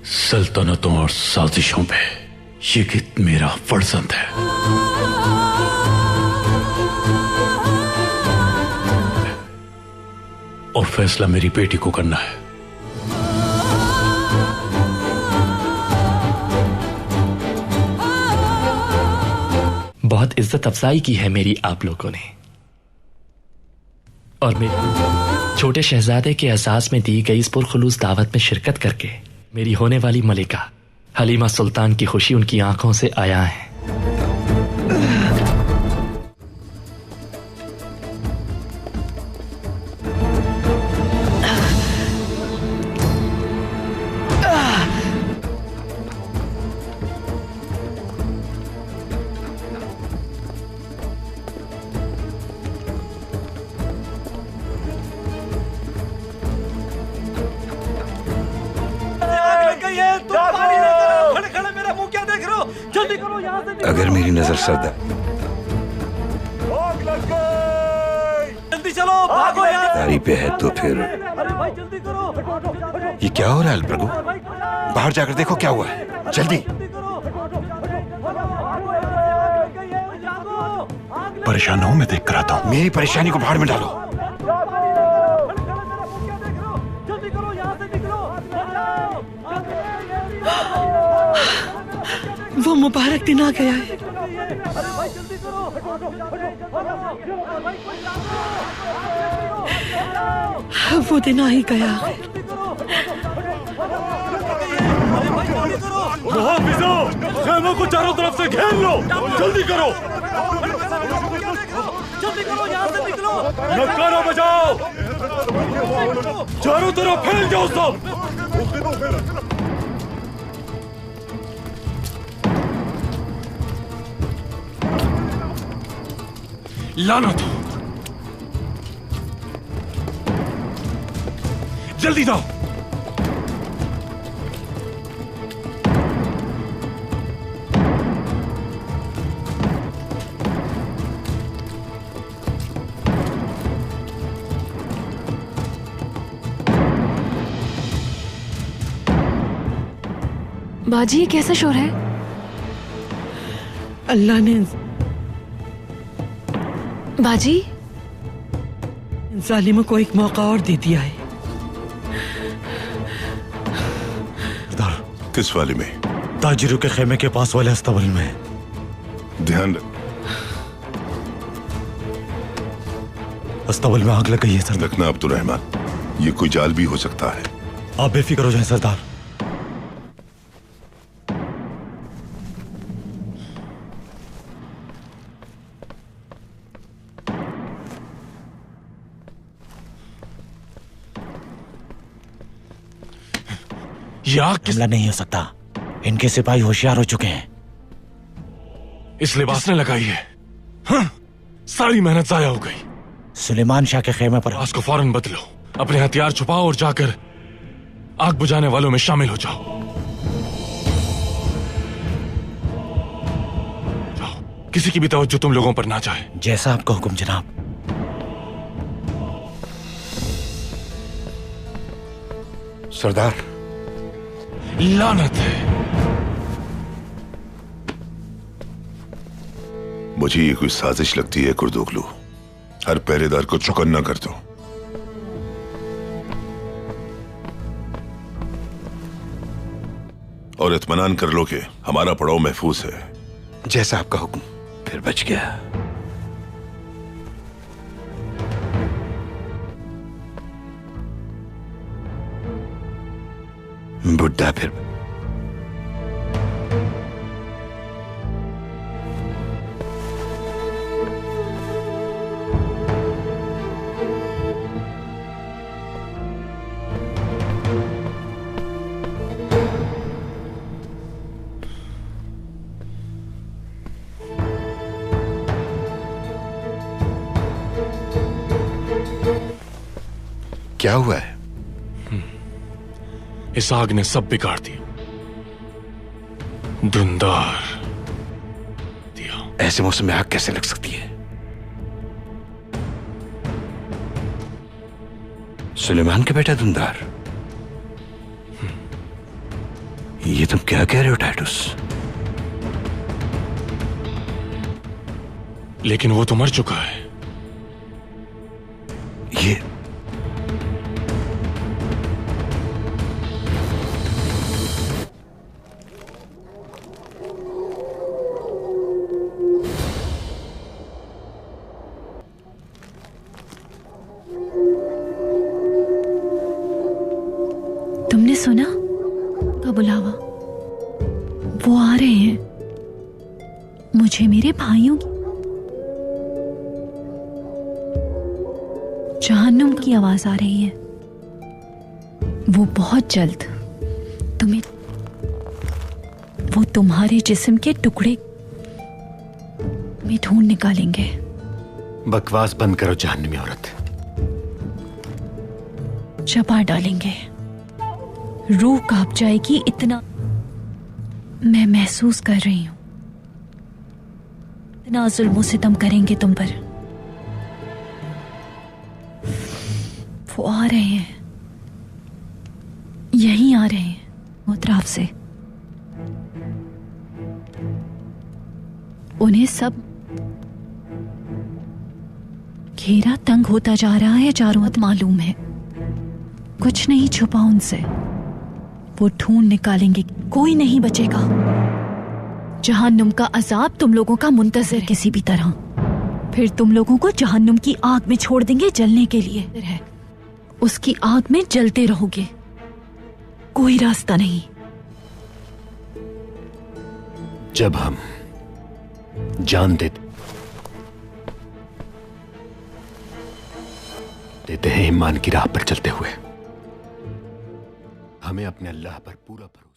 सल्तनतों और साजिशों पे ये गीत मेरा फर्जंद है। और फैसला मेरी बेटी को करना है। बहुत इज्जत अफजाई की है मेरी आप लोगों ने, और मेरे छोटे शहजादे के एहसास में दी गई इस पुरखुलूस दावत में शिरकत करके मेरी होने वाली मलिका हलीमा सुल्तान की खुशी उनकी आंखों से आया है। अगर मेरी नजर सरदा जल्दी चलो, भागो यार। तारी पे है तो फिर ये क्या हो रहा है प्रभु? बाहर जाकर देखो क्या हुआ है, जल्दी। परेशान हो, मैं देख कर आता हूं। मेरी परेशानी को भाड़ में डालो। वो मुबारक दिन आ गया है। वो दिन आ ही गया है। खेमों को चारों तरफ से घेर लो, जल्दी करो। यहाँ से निकलो, नकारा बजाओ, चारों तरफ फैल जाओ सब। लानत हो, जल्दी जाओ। बाजी, ये कैसा शोर है? अल्लाह ने बाजी जालिमों को एक मौका और दे दिया है। किस वाले में? ताजिरों के खेमे के पास वाले अस्तबल में। ध्यान अस्तबल में आग लग गई है सर। रखना अब्दुर्रहमान, ये कोई जाल भी हो सकता है। आप बेफिक्र हो जाएं सरदार। हमला नहीं हो सकता, इनके सिपाही होशियार हो चुके हैं। इस लिबास ने लगाई है। हाँ, सारी मेहनत जाया हो गई। सुलेमान शाह के खेमे पर लिबास को फौरन बदलो, अपने हथियार छुपाओ और जाकर आग बुझाने वालों में शामिल हो जाओ। किसी की भी तवज्जो तुम लोगों पर ना जाए। जैसा आपका हुक्म जनाब। सरदार, लानत है। मुझे ये कोई साजिश लगती है कुर्दोगलू। हर पहरेदार को चौकन्ना कर दो। और इत्मीनान कर लो कि हमारा पड़ाव महफूज है। जैसा आपका हुक्म। फिर बच गया। बुड्ढा फिर क्या हुआ है? इस आग ने सब बिगाड़ दिया। धुंधार दिया। ऐसे मौसम में आग कैसे लग सकती है? सुलेमान का बेटा धुंधार। ये तुम क्या कह रहे हो टाइटस? लेकिन वो तो मर चुका है। ये तुमने सुना का बुलावा? वो आ रहे हैं। मुझे मेरे भाइयों की जहन्नुम की आवाज आ रही है। वो बहुत जल्द तुम्हें, वो तुम्हारे जिस्म के टुकड़े में ढूंढ निकालेंगे। बकवास बंद करो जहन्नुमी औरत। चबा डालेंगे, रूह कांप जाएगी। इतना मैं महसूस कर रही हूं। इतना जुल्म सितम करेंगे तुम पर। वो आ रहे हैं, यहीं आ रहे हैं, मुतराफ से। उन्हें सब घेरा तंग होता जा रहा है, चारों ओर मालूम है। कुछ नहीं छुपा उनसे। वो ढूंढ निकालेंगे, कोई नहीं बचेगा। जहन्नुम का अजाब तुम लोगों का मुंतज़िर किसी भी तरह। फिर तुम लोगों को जहन्नुम की आग में छोड़ देंगे जलने के लिए। उसकी आग में जलते रहोगे, कोई रास्ता नहीं। जब हम जान देते हैं ईमान की राह पर चलते हुए, हमें अपने अल्लाह पर पूरा भरोसा